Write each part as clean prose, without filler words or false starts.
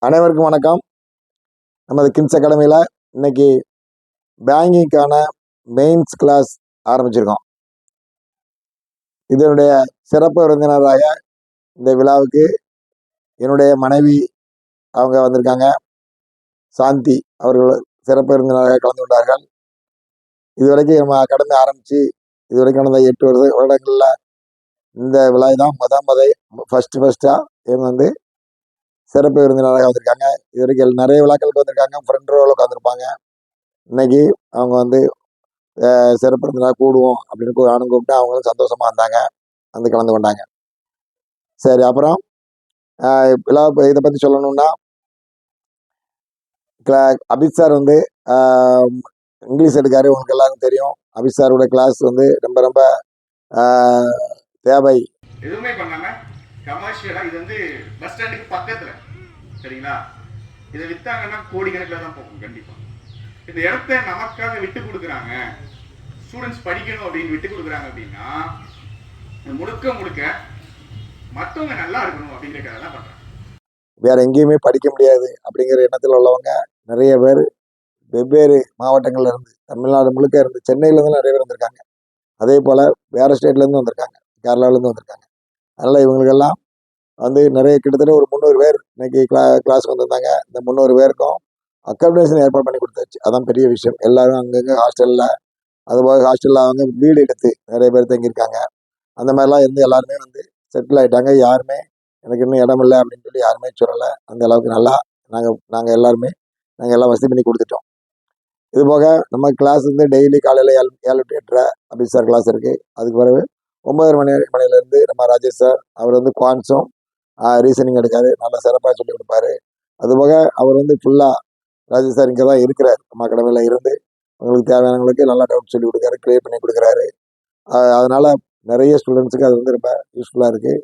அனைவருக்கும் வணக்கம். நமது கிம்ஸ் அகாடமியில் இன்னைக்கு பேங்கிங்கான மெயின்ஸ் கிளாஸ் ஆரம்பிச்சிருக்கோம். இதனுடைய சிறப்பு விருந்தினராக இந்த விழாவுக்கு என்னுடைய மனைவி அவங்க வந்திருக்காங்க. சாந்தி அவர்கள் சிறப்பு விருந்தினராக கலந்து கொண்டார்கள். இதுவரைக்கும் நம்ம அகாடமி ஆரம்பித்து இதுவரைக்கும் கடந்த 8 வருடங்களில் இந்த விழா தான் ஃபஸ்ட்டாக இவங்க வந்து சிறப்பு விருந்தினராக வந்திருக்காங்க. இது வரைக்கும் நிறைய விழாக்களுக்கு வந்திருக்காங்க. ஃப்ரெண்ட் ரோவில் உட்காந்துருப்பாங்க. இன்னைக்கு அவங்க வந்து சிறப்பு விருந்தினராக கூடுவோம் அப்படின்னு நானும் கூப்பிட்டு அவங்களும் சந்தோஷமா வந்தாங்க, வந்து கலந்து கொண்டாங்க. சரி, அப்புறம் விழா இதை பற்றி சொல்லணும்னா, அபித் சார் வந்து இங்கிலீஷ் எடுக்காரு. உங்களுக்கு எல்லாருக்கும் தெரியும். அபித் சாரோட கிளாஸ் வந்து ரொம்ப ரொம்ப தேவை. எதுவுமே பண்ணாம கமர்ஷியலா இது வந்து பஸ் ஸ்டாண்டுக்கு பக்கத்துல, சரிங்களா? இதை வித்தாங்கன்னா கோடிக்கணக்கில் தான் போகும் கண்டிப்பா. இந்த இடத்த நமக்காக விட்டு கொடுக்குறாங்க, ஸ்டூடெண்ட்ஸ் படிக்கணும் அப்படின்னு விட்டு கொடுக்குறாங்க அப்படின்னா முழுக்க முழுக்க மற்றவங்க நல்லா இருக்கணும் அப்படிங்கிறதுக்காக தான் பண்றாங்க. வேற எங்கேயுமே படிக்க முடியாது அப்படிங்கிற எண்ணத்தில் உள்ளவங்க நிறைய பேர் வெவ்வேறு மாவட்டங்கள்ல இருந்து, தமிழ்நாடு முழுக்க இருந்து, சென்னையில இருந்து நிறைய பேர் வந்திருக்காங்க. அதே போல வேற ஸ்டேட்ல இருந்து வந்திருக்காங்க, கேரளால இருந்து வந்திருக்காங்க. அதனால இவங்களுக்கெல்லாம் வந்து நிறைய கிட்டத்தட்ட ஒரு 300 பேர் இன்னைக்கு கிளாஸ் வந்திருந்தாங்க. இந்த 300 பேருக்கும் அக்காமடேஷன் ஏற்பாடு பண்ணி கொடுத்தாச்சு. அதான் பெரிய விஷயம். எல்லாரும் அங்கங்க ஹாஸ்டல்ல, அதுபோக ஹாஸ்டல்ல அவங்க வீடு எடுத்து நிறைய பேர் தங்கியிருக்காங்க. அந்த மாதிரிலாம் இருந்து எல்லாருமே வந்து செட்டில் ஆயிட்டாங்க. யாருமே எனக்கு இன்னும் இடம் இல்லை அப்படின்னு சொல்லி யாருமே சொல்லலை. அந்த அளவுக்கு நல்லா நாங்கள் எல்லாருமே எல்லாம் வசதி பண்ணி கொடுத்துட்டோம். இது போக நம்ம கிளாஸ் வந்து டெய்லி காலையில் 7 to 8 அபித் சார் கிளாஸ் இருக்குது. அதுக்கு பிறகு 9:30 மணிலேருந்து நம்ம ராஜேஷ் சார், அவர் வந்து குவான்ஸும் ரீசனிங் எடுக்காரு, நல்லா சிறப்பாக சொல்லி கொடுப்பாரு. அதுபோக அவர் வந்து ஃபுல்லாக ராஜேஷ் சார் இங்கே தான் இருக்கிறார். நம்ம அகாடமியில் இருந்து உங்களுக்கு தேவையானவங்களுக்கு நல்லா டவுட் சொல்லி கொடுக்குறாரு, கிளியர் பண்ணி கொடுக்குறாரு. அதனால நிறைய ஸ்டூடெண்ட்ஸுக்கு அது வந்து ரொம்ப யூஸ்ஃபுல்லாக இருக்குது.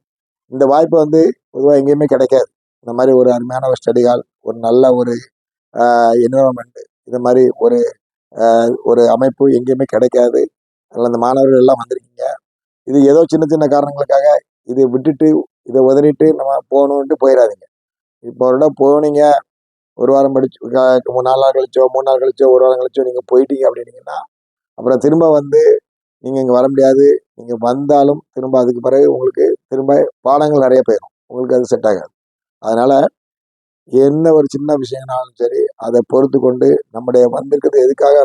இந்த வாய்ப்பு வந்து பொதுவாக எங்கேயுமே கிடைக்காது. இந்த மாதிரி ஒரு அருமையான ஒரு ஸ்டடி ஹால், ஒரு நல்ல ஒரு என்விரான்மெண்ட், இந்த மாதிரி ஒரு அமைப்பு எங்கேயுமே கிடைக்காது. அதில் அந்த மாணவர்கள் எல்லாம் வந்திருக்கீங்க. இது ஏதோ சின்ன சின்ன காரணங்களுக்காக இதை விட்டுட்டு இதை உதறிட்டு நம்ம போகணுன்ட்டு போயிடாதீங்க. இப்போ ஒரு இடம் போனீங்க, ஒரு வாரம் படிச்சு 4 நாள் கழிச்சோ 3 நாள் கழிச்சோ 1 வாரம் கழிச்சோ நீங்கள் போயிட்டீங்க அப்படின்னீங்கன்னா அப்புறம் திரும்ப வந்து நீங்கள் இங்கே வர முடியாது. நீங்கள் வந்தாலும் திரும்ப அதுக்கு பிறகு உங்களுக்கு திரும்ப பாடங்கள் நிறைய போயிடும். உங்களுக்கு அது செட் ஆகாது. அதனால என்ன ஒரு சின்ன விஷயம்னாலும் சரி, அதை பொறுத்து கொண்டு நம்முடைய வந்திருக்கிறது எதுக்காக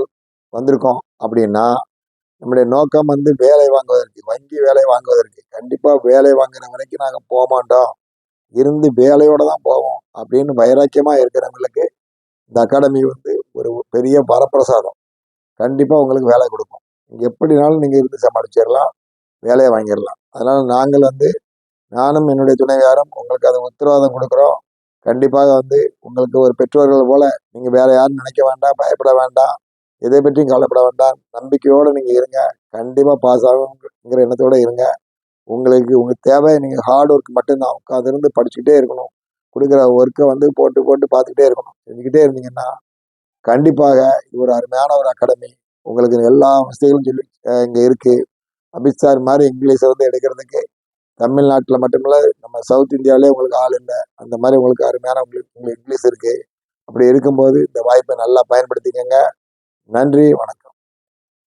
வந்திருக்கோம் அப்படின்னா, நம்முடைய நோக்கம் வந்து வேலை வாங்குவதற்கு, வங்கி வேலை வாங்குவதற்கு. கண்டிப்பாக வேலை வாங்குற வரைக்கும் நாங்கள் போக மாட்டோம், இருந்து வேலையோடு தான் போவோம் அப்படின்னு வைராக்கியமாக இருக்கிறவங்களுக்கு இந்த அகாடமி வந்து ஒரு பெரிய வரப்பிரசாதம். கண்டிப்பாக உங்களுக்கு வேலை கொடுக்கும். எப்படினாலும் நீங்கள் இருந்து சமாளிச்சிடலாம், வேலையை வாங்கிடலாம். அதனால் நாங்கள் வந்து நானும் என்னுடைய துணைவியாரும் உங்களுக்கு அதை உத்தரவாதம் கொடுக்குறோம். கண்டிப்பாக வந்து உங்களுக்கு ஒரு பெற்றோர்கள் போல நீங்கள் வேற யாரும் நினைக்க வேண்டாம், பயப்பட வேண்டாம், எதை பற்றியும் கவலைப்பட வேண்டாம். நம்பிக்கையோடு நீங்கள் இருங்க. கண்டிப்பாக பாஸ் ஆகுங்கிற எண்ணத்தோடு இருங்க. உங்களுக்கு தேவை நீங்கள் ஹார்ட் ஒர்க் மட்டும்தான். உட்காந்துருந்து படிச்சுக்கிட்டே இருக்கணும். கொடுக்குற ஒர்க்கை வந்து போட்டு போட்டு பார்த்துக்கிட்டே இருக்கணும். செஞ்சுக்கிட்டே இருந்தீங்கன்னா கண்டிப்பாக இது ஒரு அருமையான ஒரு அகாடமி. உங்களுக்கு எல்லா வசதிகளும் சொல்லி இங்கே இருக்குது. அபித் சார் மாதிரி இங்கிலீஷை வந்து எடுக்கிறதுக்கு தமிழ்நாட்டில் மட்டுமில்ல, நம்ம சவுத் இந்தியாவிலே உங்களுக்கு ஆள் இல்லை. அந்த மாதிரி உங்களுக்கு அருமையான உங்களுக்கு இங்கிலீஷ் இருக்குது. அப்படி இருக்கும்போது இந்த வாய்ப்பை நல்லா பயன்படுத்திக்கங்க. நன்றி, வணக்கம்.